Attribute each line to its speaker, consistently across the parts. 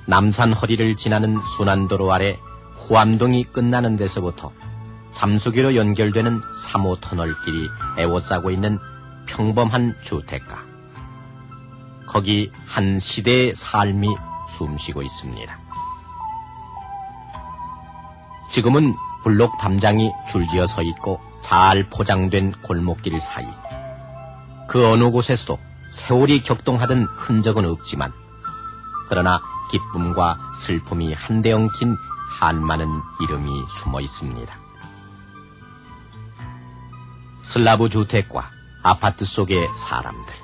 Speaker 1: 남산 허리를 지나는 순환도로 아래 후암동이 끝나는 데서부터 잠수기로 연결되는 3호 터널길이 에워싸고 있는 평범한 주택가. 거기 한 시대의 삶이 숨쉬고 있습니다. 지금은 블록 담장이 줄지어 서 있고 잘 포장된 골목길 사이. 그 어느 곳에서도 세월이 격동하던 흔적은 없지만, 그러나 기쁨과 슬픔이 한데 엉킨 한많은 이름이 숨어 있습니다. 슬라브 주택과 아파트 속의 사람들,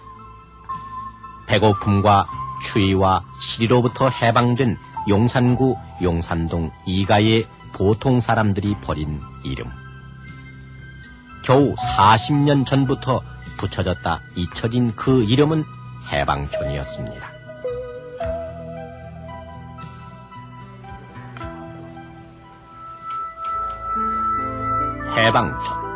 Speaker 1: 배고픔과 추위와 시리로부터 해방된 용산구 용산동 이가의 보통 사람들이 버린 이름. 겨우 40년 전부터 붙여졌다 잊혀진 그 이름은 해방촌이었습니다. 해방촌.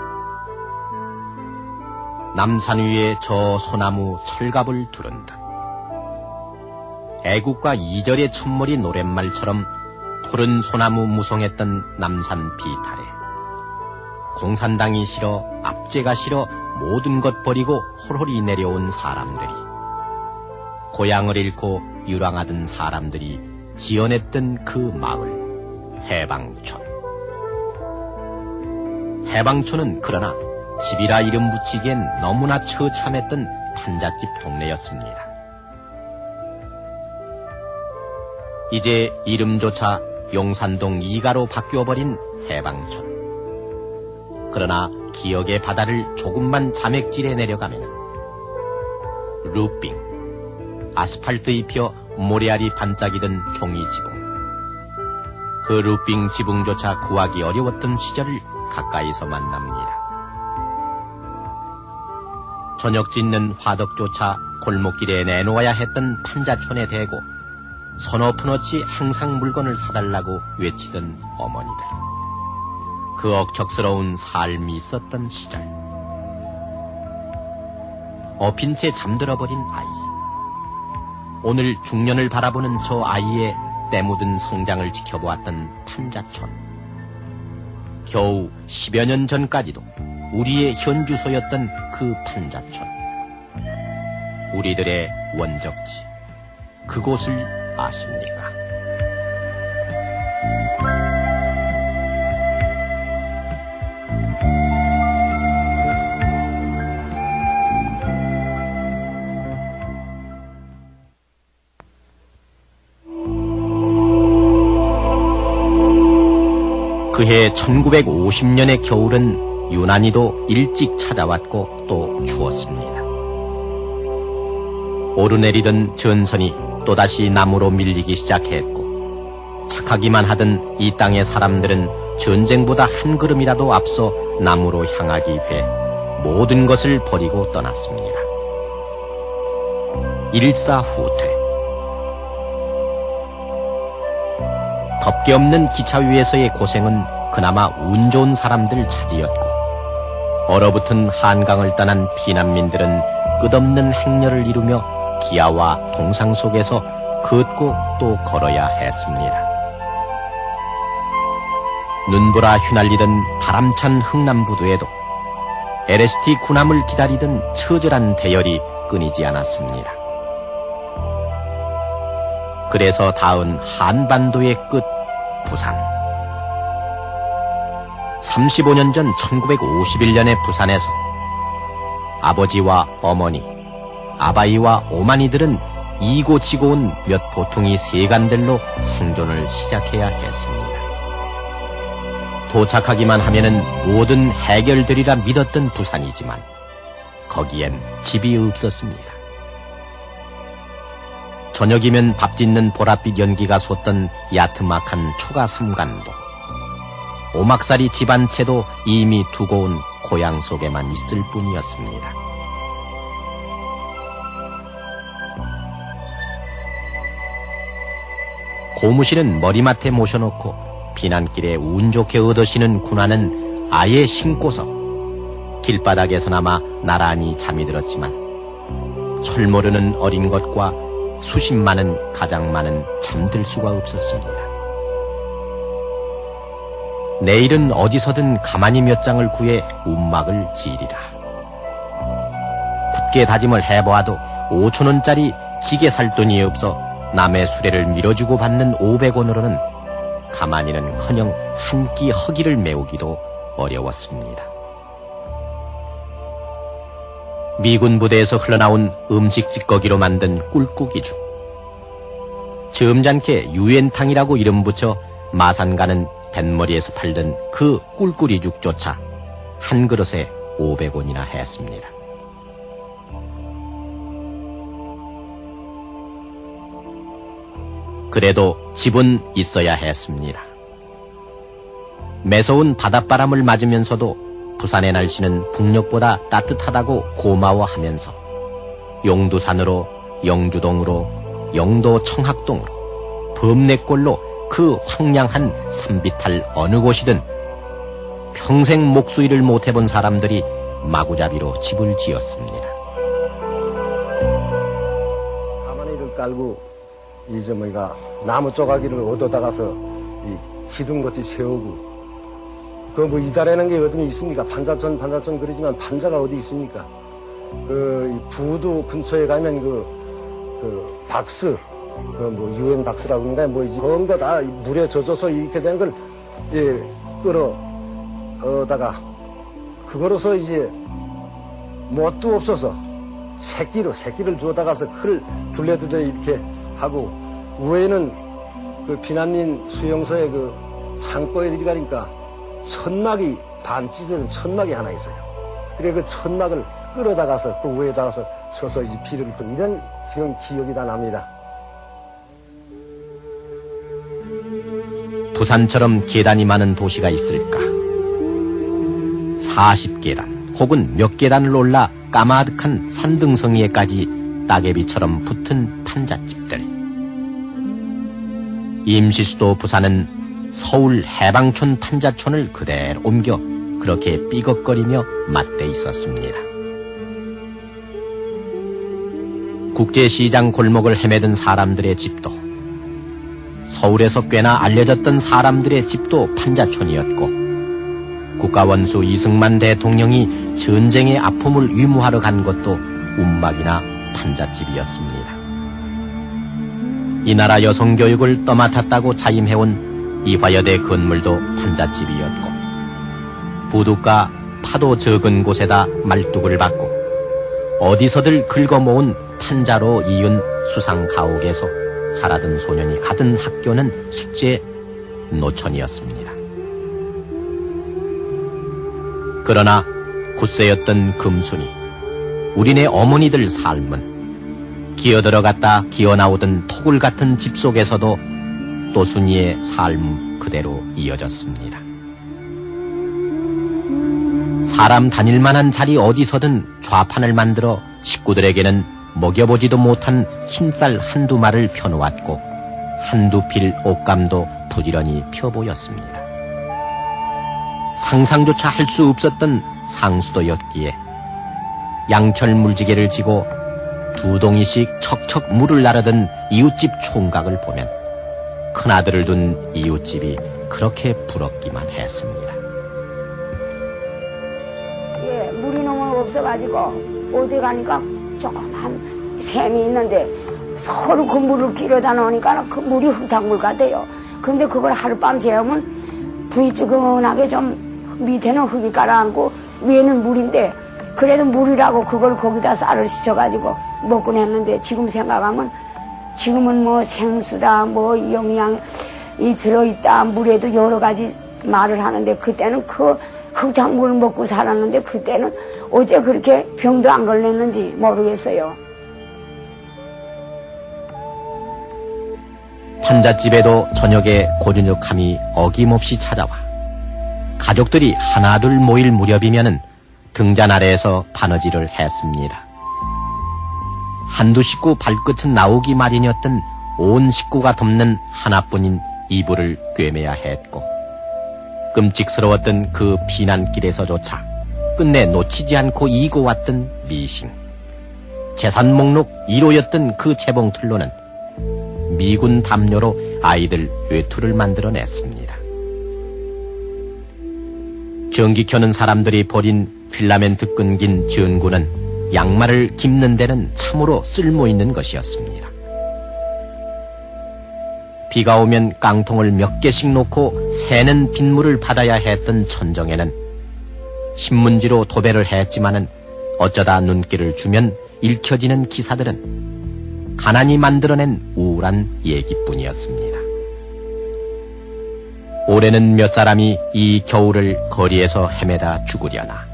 Speaker 1: 남산 위에 저 소나무 철갑을 두른 듯 애국가 이절의 첫머리 노랫말처럼 푸른 소나무 무성했던 남산 비탈에 공산당이 싫어, 압제가 싫어 모든 것 버리고 홀홀이 내려온 사람들이, 고향을 잃고 유랑하던 사람들이 지어냈던 그 마을, 해방촌. 해방촌은 그러나 집이라 이름 붙이기엔 너무나 처참했던 판잣집 동네였습니다. 이제 이름조차 용산동 2가로 바뀌어버린 해방촌. 그러나 기억의 바다를 조금만 자맥질해 내려가면 루빙, 아스팔트 입혀 모래알이 반짝이던 종이지붕. 그 루빙 지붕조차 구하기 어려웠던 시절을 가까이서 만납니다. 저녁 짓는 화덕조차 골목길에 내놓아야 했던 판자촌에 대고 서너 푼어치 행상 물건을 사달라고 외치던 어머니들. 그 억척스러운 삶이 있었던 시절. 엎인 채 잠들어버린 아이. 오늘 중년을 바라보는 저 아이의 때묻은 성장을 지켜보았던 판자촌. 겨우 10여 년 전까지도 우리의 현주소였던 그 판자촌. 우리들의 원적지. 그곳을 아십니까? 그해 1950년의 겨울은 유난히도 일찍 찾아왔고 또 추웠습니다. 오르내리던 전선이 또다시 나무로 밀리기 시작했고, 착하기만 하던 이 땅의 사람들은 전쟁보다 한 걸음이라도 앞서 나무로 향하기 위해 모든 것을 버리고 떠났습니다. 일사후퇴. 덮개 없는 기차 위에서의 고생은 그나마 운 좋은 사람들 차지였고, 얼어붙은 한강을 떠난 피난민들은 끝없는 행렬을 이루며 기아와 동상 속에서 걷고 또 걸어야 했습니다. 눈보라 휘날리던 바람찬 흥남부두에도 LST 군함을 기다리던 처절한 대열이 끊이지 않았습니다. 그래서 닿은 한반도의 끝, 부산. 35년 전 1951년의 부산에서 아버지와 어머니, 아바이와 오마니들은 이고 지고 온 몇 보통이 세간들로 생존을 시작해야 했습니다. 도착하기만 하면은 모든 해결되리라 믿었던 부산이지만 거기엔 집이 없었습니다. 저녁이면 밥 짓는 보랏빛 연기가 솟던 야트막한 초가 삼간도, 오막살이 집 한 채도 이미 두고 온 고향 속에만 있을 뿐이었습니다. 고무신은 머리맡에 모셔놓고 비난길에 운 좋게 얻으시는 군화는 아예 신고서 길바닥에서나마 나란히 잠이 들었지만 철 모르는 어린 것과 수십만은 가장만은 잠들 수가 없었습니다. 내일은 어디서든 가만히 몇 장을 구해 움막을 지으리라. 굳게 다짐을 해보아도 5,000원짜리 지게 살 돈이 없어 남의 수레를 밀어주고 받는 500원으로는 가만히는커녕 한 끼 허기를 메우기도 어려웠습니다. 미군 부대에서 흘러나온 음식 찌꺼기로 만든 꿀국이죽. 점잖게 유엔탕이라고 이름 붙여 마산 가는 뱃머리에서 팔던 그 꿀꿀이죽조차 한 그릇에 500원이나 했습니다. 그래도 집은 있어야 했습니다. 매서운 바닷바람을 맞으면서도 부산의 날씨는 북녘보다 따뜻하다고 고마워하면서 용두산으로, 영주동으로, 영도 청학동으로, 범내골로 그 황량한 산비탈 어느 곳이든 평생 목수일을 못해본 사람들이 마구잡이로 집을 지었습니다.
Speaker 2: 가마니를 깔고 나무 쪼가기를 얻어다가서 기둥같이 세우고 이달에는 게 어디 있습니까? 반자촌 그러지만 반자가 어디 있습니까? 부두 근처에 가면 박스 유엔 박스라고 그런가 그런 거 다 물에 젖어서 이렇게 된 걸 끌어다가 그거로서 이제 뭣도 없어서 새끼를 주워다가서 클 둘레둘레 이렇게 하고 위에는 비난민 수용소의 창고에 들어가니까 천막이 반 찢어진 천막이 하나 있어요. 그래 그 천막을 끌어다가서 그 위에다가서 서서 이제 비를 끈 이런 지금 기억이 다 납니다.
Speaker 1: 부산처럼 계단이 많은 도시가 있을까? 40계단 혹은 몇 계단을 올라 까마득한 산등성이에까지 따개비처럼 붙은 판잣집들. 임시수도 부산은 서울 해방촌 판자촌을 그대로 옮겨 그렇게 삐걱거리며 맞대 있었습니다. 국제시장 골목을 헤매던 사람들의 집도, 서울에서 꽤나 알려졌던 사람들의 집도 판자촌이었고, 국가원수 이승만 대통령이 전쟁의 아픔을 위무하러 간 것도 움막이나 판잣집이었습니다. 이 나라 여성교육을 떠맡았다고 자임해온 이화여대 건물도 판잣집이었고, 부둣가 파도 적은 곳에다 말뚝을 박고 어디서들 긁어모은 판자로 이은 수상 가옥에서 자라던 소년이 가던 학교는 숫제 노천이었습니다. 그러나 굳세였던 금순이, 우리네 어머니들 삶은 기어들어갔다 기어나오던 토굴 같은 집 속에서도 또순이의 삶 그대로 이어졌습니다. 사람 다닐만한 자리 어디서든 좌판을 만들어 식구들에게는 먹여보지도 못한 흰쌀 한두 마를 펴놓았고 한두 필 옷감도 부지런히 펴보였습니다. 상상조차 할 수 없었던 상수도였기에 양철 물지개를 지고 두 동이씩 척척 물을 나르던 이웃집 총각을 보면 큰아들을 둔 이웃집이 그렇게 부럽기만 했습니다.
Speaker 3: 예, 물이 너무 없어가지고 어디 가니까 조그만 샘이 있는데 서로 그 물을 끼려다 놓으니까 그 물이 흙탕물 같아요. 근데 그걸 하룻밤 재우면 부이뜨근하게 좀 밑에는 흙이 깔아앉고 위에는 물인데 그래도 물이라고 그걸 거기다 쌀을 씻어가지고 먹곤 했는데 지금 생각하면 지금은 뭐 생수다 뭐 영양이 들어있다 물에도 여러 가지 말을 하는데 그때는 그 흙탕물을 먹고 살았는데 그때는 어째 그렇게 병도 안 걸렸는지 모르겠어요.
Speaker 1: 판잣집에도 저녁에 고저녁함이 어김없이 찾아와 가족들이 하나둘 모일 무렵이면은 등잔 아래에서 바느질을 했습니다. 한두 식구 발끝은 나오기 마련이었던 온 식구가 덮는 하나뿐인 이불을 꿰매야 했고 끔찍스러웠던 그 피난길에서조차 끝내 놓치지 않고 이고 왔던 미싱, 재산 목록 1호였던 그 재봉틀로는 미군 담요로 아이들 외투를 만들어냈습니다. 전기 켜는 사람들이 버린 필라멘트 끈긴 전구는 양말을 깁는 데는 참으로 쓸모있는 것이었습니다. 비가 오면 깡통을 몇 개씩 놓고 새는 빗물을 받아야 했던 천정에는 신문지로 도배를 했지만은 어쩌다 눈길을 주면 읽혀지는 기사들은 가난이 만들어낸 우울한 얘기뿐이었습니다. 올해는 몇 사람이 이 겨울을 거리에서 헤매다 죽으려나.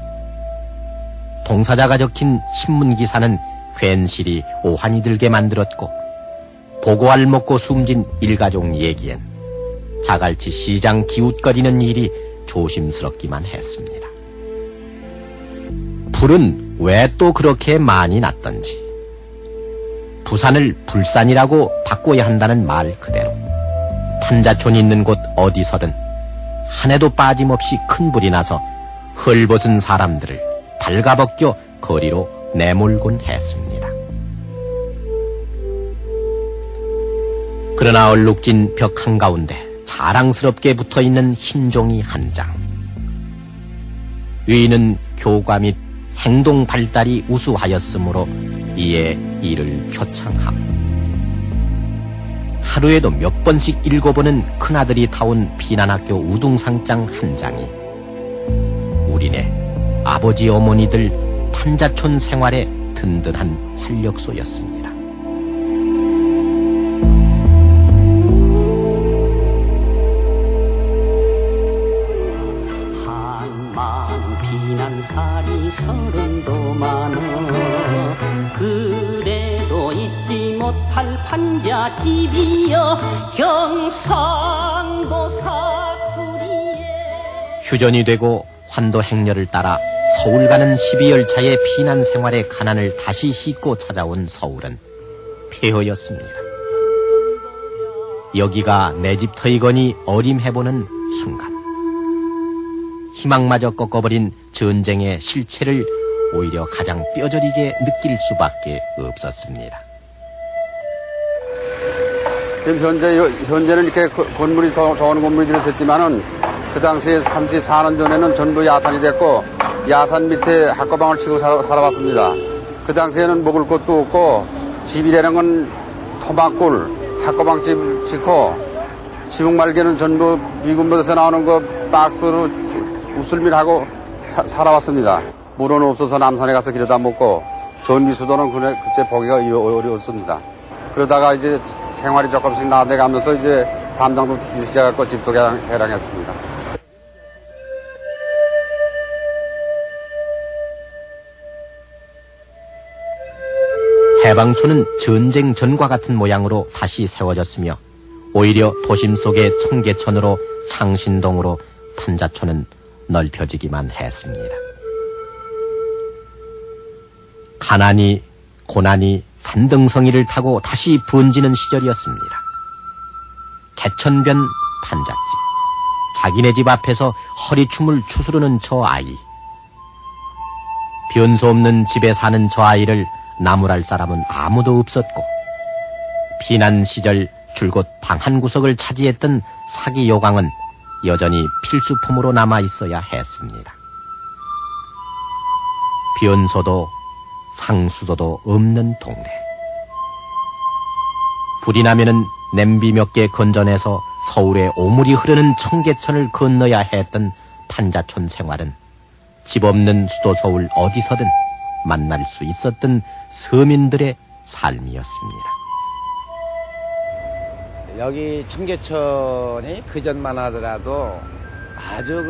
Speaker 1: 동사자가 적힌 신문기사는 괜시리 오한이 들게 만들었고, 보고알 먹고 숨진 일가족 얘기엔 자갈치 시장 기웃거리는 일이 조심스럽기만 했습니다. 불은 왜 또 그렇게 많이 났던지, 부산을 불산이라고 바꿔야 한다는 말 그대로 판자촌이 있는 곳 어디서든 한 해도 빠짐없이 큰 불이 나서 헐벗은 사람들을 발가벗겨 거리로 내몰곤 했습니다. 그러나 얼룩진 벽 한가운데 자랑스럽게 붙어있는 흰 종이 한 장. 위는 교과 및 행동 발달이 우수하였으므로 이에 이를 표창함. 하루에도 몇 번씩 읽어보는 큰아들이 타온 피난학교 우등상장 한 장이 우리네 아버지 어머니들 판자촌 생활의 든든한 활력소였습니다.
Speaker 4: 비난살이 서른도 많어 그래도 잊지 못할 판자집이여 경상도 사투리에.
Speaker 1: 휴전이 되고 환도 행렬을 따라 서울 가는 12열차의 피난 생활의 가난을 다시 싣고 찾아온 서울은 폐허였습니다. 여기가 내 집 터이거니 어림해보는 순간 희망마저 꺾어버린 전쟁의 실체를 오히려 가장 뼈저리게 느낄 수밖에 없었습니다.
Speaker 5: 지금 현재는 이렇게 건물이 더 좋은 건물들이 있었지만은 그 당시에 34년 전에는 전부 야산이 됐고 야산 밑에 학과방을 치고 살아왔습니다. 그 당시에는 먹을 것도 없고 집이라는 건 토막굴 학과방집 짓고 지붕 말개는 전부 미군부에서 나오는 거 박스로 우슬밀하고 살아왔습니다. 물은 없어서 남산에 가서 길에다 먹고 전기수도는 그때 보기가 어려웠습니다. 그러다가 이제 생활이 조금씩 나아가면서 이제 담장도 튀기 시작했고 집도 개량했습니다.
Speaker 1: 해방촌은 전쟁 전과 같은 모양으로 다시 세워졌으며 오히려 도심 속의 청계천으로 창신동으로 판자촌은 넓혀지기만 했습니다. 가난이 고난이 산등성이를 타고 다시 번지는 시절이었습니다. 개천변 판잣집, 자기네 집 앞에서 허리춤을 추스르는 저 아이. 변소 없는 집에 사는 저 아이를 나무랄 사람은 아무도 없었고 피난 시절 줄곧 방 한 구석을 차지했던 사기 요강은 여전히 필수품으로 남아있어야 했습니다. 변소도 상수도도 없는 동네. 불이 나면은 냄비 몇 개 건져내서 서울에 오물이 흐르는 청계천을 건너야 했던 판자촌 생활은 집 없는 수도 서울 어디서든 만날 수 있었던 서민들의 삶이었습니다.
Speaker 6: 여기 청계천이 그전만 하더라도 아주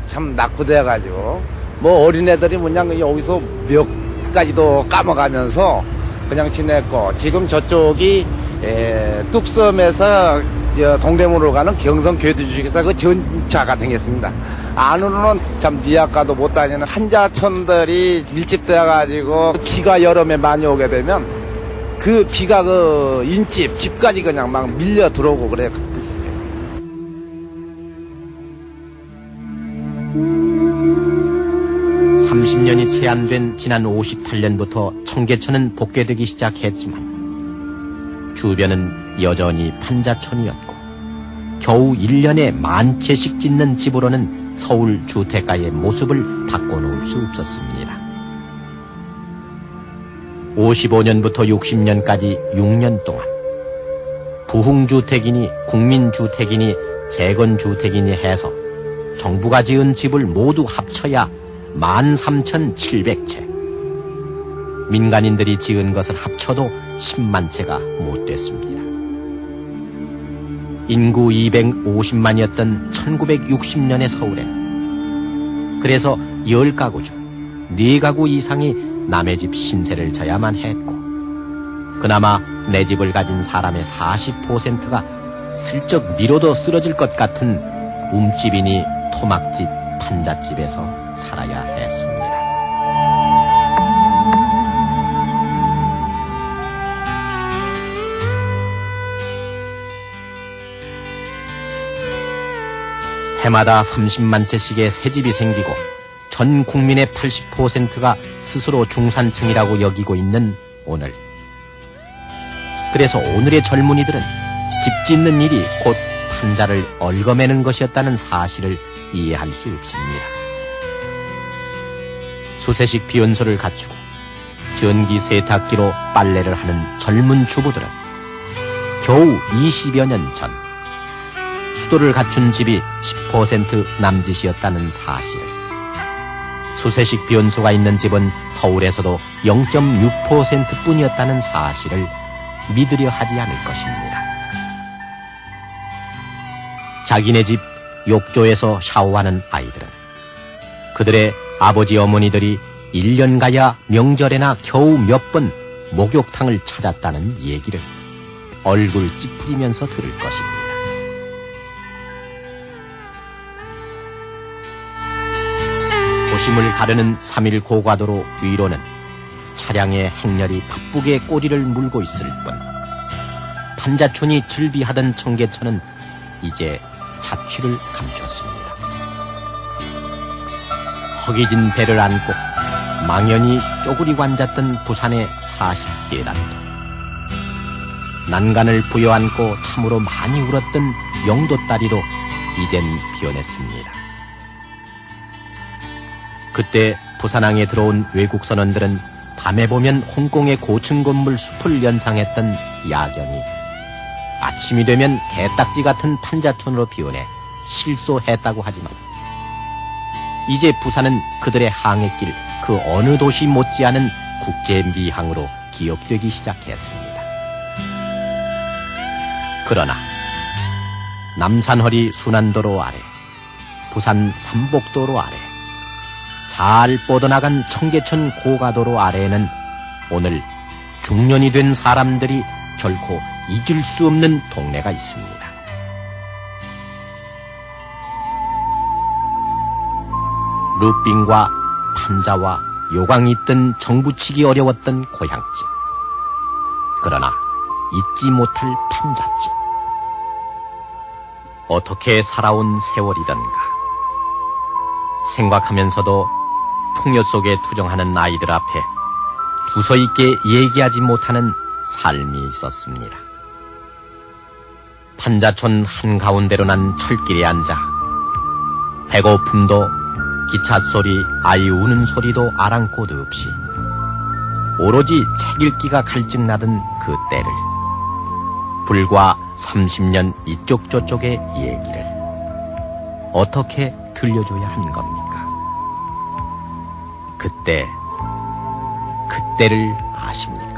Speaker 6: 참 낙후돼가지고 뭐 어린애들이 그냥 여기서 몇 가지도 까먹으면서 그냥 지냈고 지금 저쪽이 뚝섬에서 동대문으로 가는 경성교두주식에서 그 전차가 생겼습니다. 안으로는 참 니아까도 못 다니는 판자촌들이 밀집되어가지고 비가 여름에 많이 오게 되면 그 비가 그 인집, 집까지 그냥 막 밀려 들어오고 그래요.
Speaker 1: 30년이 채 안 된 지난 58년부터 청계천은 복개되기 시작했지만 주변은 여전히 판자촌이었고 겨우 1년에 10,000채씩 짓는 집으로는 서울 주택가의 모습을 바꿔놓을 수 없었습니다. 55년부터 60년까지 6년 동안 부흥주택이니 국민주택이니 재건주택이니 해서 정부가 지은 집을 모두 합쳐야 13,700채. 민간인들이 지은 것을 합쳐도 10만 채가 못 됐습니다. 인구 250만이었던 1960년의 서울에는 그래서 10가구 중 4가구 이상이 남의 집 신세를 져야만 했고 그나마 내 집을 가진 사람의 40%가 슬쩍 미뤄도 쓰러질 것 같은 움집이니 토막집, 판잣집에서 살아야 했습니다. 해마다 30만 채씩의 새집이 생기고 전 국민의 80%가 스스로 중산층이라고 여기고 있는 오늘. 그래서 오늘의 젊은이들은 집 짓는 일이 곧 판자를 얽어매는 것이었다는 사실을 이해할 수 없습니다. 수세식 비온소를 갖추고 전기 세탁기로 빨래를 하는 젊은 주부들은 겨우 20여 년 전 수도를 갖춘 집이 10% 남짓이었다는 사실. 수세식 비온소가 있는 집은 서울에서도 0.6% 뿐이었다는 사실을 믿으려 하지 않을 것입니다. 자기네 집 욕조에서 샤워하는 아이들은 그들의 아버지 어머니들이 1년 가야 명절에나 겨우 몇 번 목욕탕을 찾았다는 얘기를 얼굴 찌푸리면서 들을 것입니다. 도심을 가르는 3일 고가도로 위로는 차량의 행렬이 바쁘게 꼬리를 물고 있을 뿐 판자촌이 즐비하던 청계천은 이제 자취를 감췄습니다. 허기진 배를 안고 망연히 쪼그리고 앉았던 부산의 40계단도 난간을 부여안고 참으로 많이 울었던 영도다리도 이젠 비어냈습니다. 그때 부산항에 들어온 외국 선원들은 밤에 보면 홍콩의 고층 건물 숲을 연상했던 야경이 아침이 되면 개딱지 같은 판자촌으로 비워내 실소했다고 하지만 이제 부산은 그들의 항해길 그 어느 도시 못지않은 국제미항으로 기억되기 시작했습니다. 그러나 남산허리 순환도로 아래, 부산 삼복도로 아래, 잘 뻗어나간 청계천 고가도로 아래에는 오늘 중년이 된 사람들이 결코 잊을 수 없는 동네가 있습니다. 루빙과 판자와 요강이 있던 정부치기 어려웠던 고향집. 그러나 잊지 못할 판잣집. 어떻게 살아온 세월이던가. 생각하면서도 풍요 속에 투정하는 아이들 앞에 두서 있게 얘기하지 못하는 삶이 있었습니다. 판자촌 한가운데로 난 철길에 앉아 배고픔도 기차 소리, 아이 우는 소리도 아랑곳 없이 오로지 책 읽기가 갈증나던 그 때를 불과 30년 이쪽 저쪽의 얘기를 어떻게 들려줘야 하는 겁니까? 그때를 아십니까?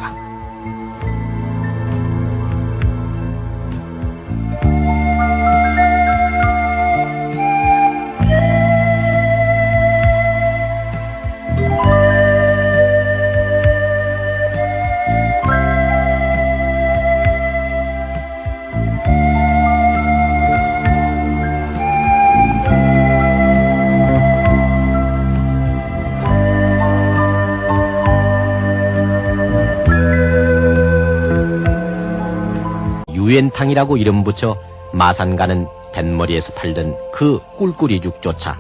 Speaker 1: 유엔탕이라고 이름 붙여 마산 가는 뱃머리에서 팔던 그 꿀꿀이죽조차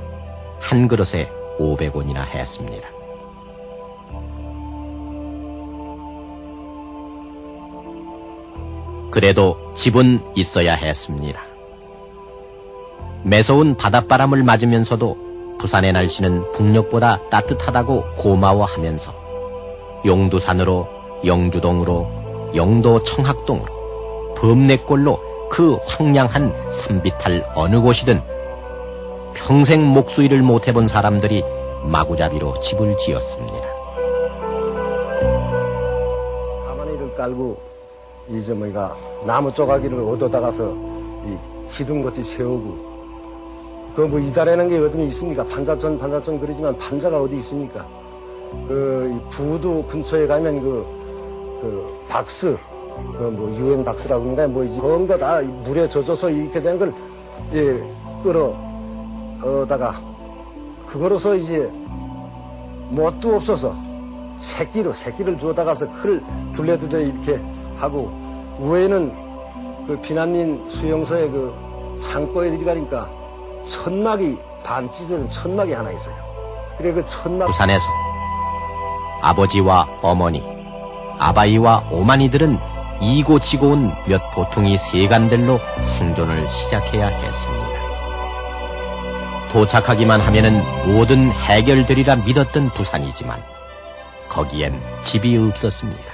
Speaker 1: 한 그릇에 500원이나 했습니다. 그래도 집은 있어야 했습니다. 매서운 바닷바람을 맞으면서도 부산의 날씨는 북녘보다 따뜻하다고 고마워하면서 용두산으로, 영주동으로, 영도 청학동으로, 범내골로 그 황량한 산비탈 어느 곳이든 평생 목수일을 못해본 사람들이 마구잡이로 집을 지었습니다.
Speaker 2: 가마니를 깔고 이제 뭐가 나무 쪼가기를 얻어다가서 이 기둥같이 세우고 그 뭐 이달에는 게 어디 있습니까? 반자촌 그러지만 반자가 어디 있습니까? 이 부두 근처에 가면 그 박스 그 뭐 유엔 박스라고 그런가 뭐 그런 거 다 물에 젖어서 이렇게 된 걸 끌어다가 그거로서 이제 뭣도 없어서 새끼를 주워다가서 흙을 둘레둘레 이렇게 하고 위에는 그 비난민 수용소의 그 창고에 들어가니까 천막이 반 찢어진 천막이 하나 있어요. 그래 그 천막
Speaker 1: 부산에서 아버지와 어머니, 아바이와 오마니들은 이고 지고 온 몇 보통이 세간들로 생존을 시작해야 했습니다. 도착하기만 하면은 모든 해결되리라 믿었던 부산이지만 거기엔 집이 없었습니다.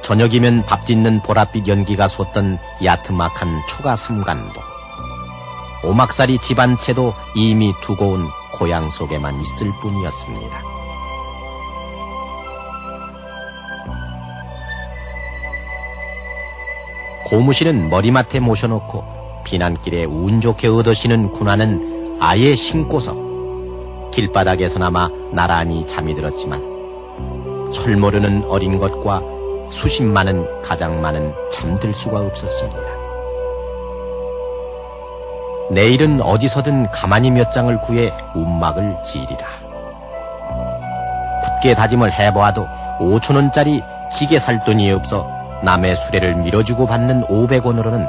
Speaker 1: 저녁이면 밥 짓는 보랏빛 연기가 솟던 야트막한 초가 삼간도 오막살이 집 한 채도 이미 두고 온 고향 속에만 있을 뿐이었습니다. 고무신은 머리맡에 모셔놓고 비난길에 운 좋게 얻으시는 군화는 아예 신고서 길바닥에서나마 나란히 잠이 들었지만 철 모르는 어린 것과 수십 많은 가장 많은 잠들 수가 없었습니다. 내일은 어디서든 가만히 몇 장을 구해 움막을 지으리라. 굳게 다짐을 해보아도 5,000원짜리 지게 살 돈이 없어 남의 수레를 밀어주고 받는 500원으로는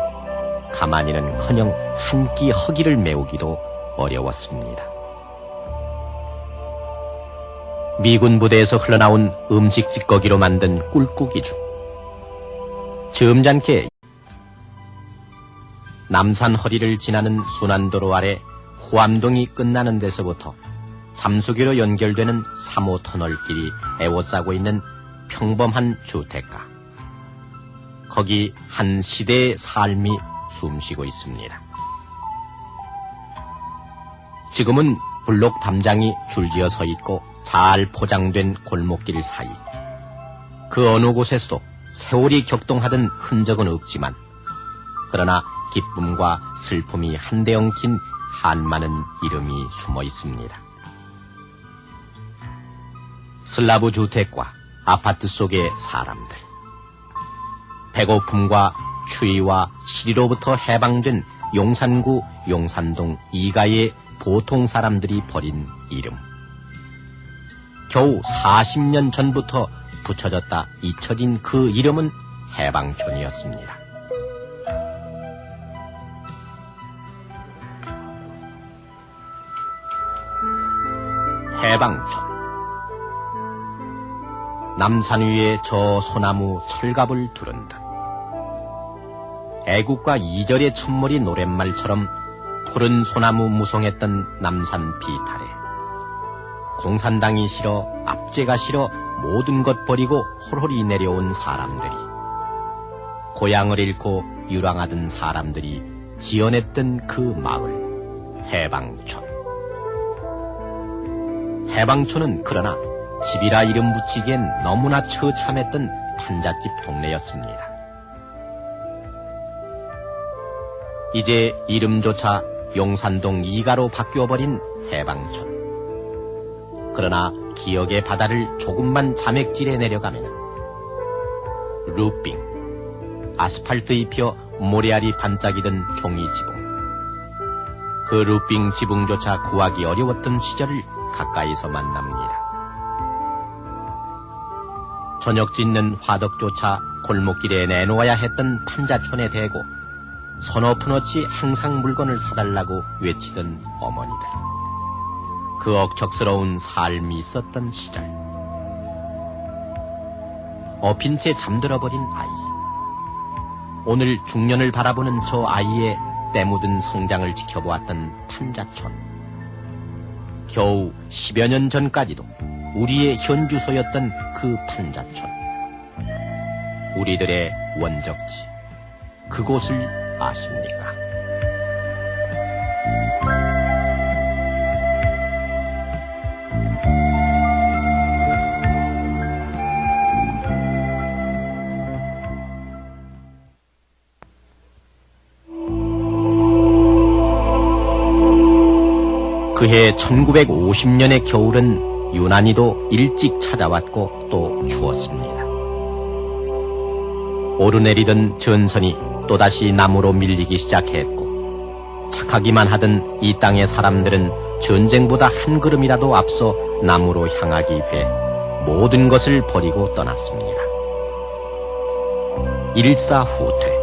Speaker 1: 가만히는커녕 한 끼 허기를 메우기도 어려웠습니다. 미군 부대에서 흘러나온 음식 찌꺼기로 만든 꿀국이 중 점잖게 남산 허리를 지나는 순환도로 아래 후암동이 끝나는 데서부터 잠수기로 연결되는 3호 터널길이 에워싸고 있는 평범한 주택가. 거기 한 시대의 삶이 숨쉬고 있습니다. 지금은 블록 담장이 줄지어 서 있고 잘 포장된 골목길 사이. 그 어느 곳에서도 세월이 격동하던 흔적은 없지만 그러나 기쁨과 슬픔이 한데 엉킨 한많은 이름이 숨어 있습니다. 슬라브 주택과 아파트 속의 사람들. 배고픔과 추위와 시리로부터 해방된 용산구 용산동 이가의 보통 사람들이 버린 이름. 겨우 40년 전부터 붙여졌다 잊혀진 그 이름은 해방촌이었습니다. 해방촌. 남산 위에 저 소나무 철갑을 두른 듯 애국가 2절의 첫머리 노랫말처럼 푸른 소나무 무성했던 남산 비탈에 공산당이 싫어 압제가 싫어 모든 것 버리고 홀홀이 내려온 사람들이 고향을 잃고 유랑하던 사람들이 지어냈던 그 마을 해방촌. 해방촌은 그러나 집이라 이름 붙이기엔 너무나 처참했던 판잣집 동네였습니다. 이제 이름조차 용산동 2가로 바뀌어버린 해방촌. 그러나 기억의 바다를 조금만 자맥질해 내려가면 루빙, 아스팔트 입혀 모래알이 반짝이던 종이지붕. 그 루빙 지붕조차 구하기 어려웠던 시절을 가까이서 만납니다. 저녁 짓는 화덕조차 골목길에 내놓아야 했던 판자촌에 대고 서너 푼어치 행상 물건을 사달라고 외치던 어머니들. 그 억척스러운 삶이 있었던 시절. 엎인 채 잠들어버린 아이. 오늘 중년을 바라보는 저 아이의 때묻은 성장을 지켜보았던 판자촌. 겨우 10여 년 전까지도 우리의 현주소였던 그 판자촌. 우리들의 원적지. 그곳을 아십니까? 그해 1950년의 겨울은 유난히도 일찍 찾아왔고 또 추웠습니다. 오르내리던 전선이 또다시 나무로 밀리기 시작했고 착하기만 하던 이 땅의 사람들은 전쟁보다 한 걸음이라도 앞서 나무로 향하기 위해 모든 것을 버리고 떠났습니다. 일사후퇴.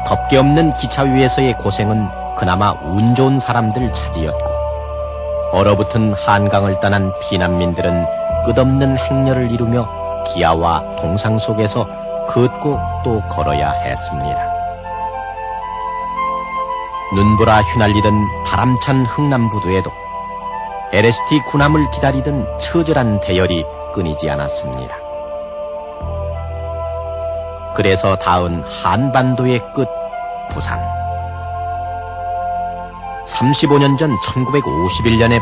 Speaker 1: 덮개 없는 기차 위에서의 고생은 그나마 운 좋은 사람들 차지였고 얼어붙은 한강을 떠난 피난민들은 끝없는 행렬을 이루며 기아와 동상 속에서 걷고 또 걸어야 했습니다. 눈보라 휘날리던 바람찬 흥남부두에도 LST 군함을 기다리던 처절한 대열이 끊이지 않았습니다. 그래서 닿은 한반도의 끝, 부산. 35년 전 1951년에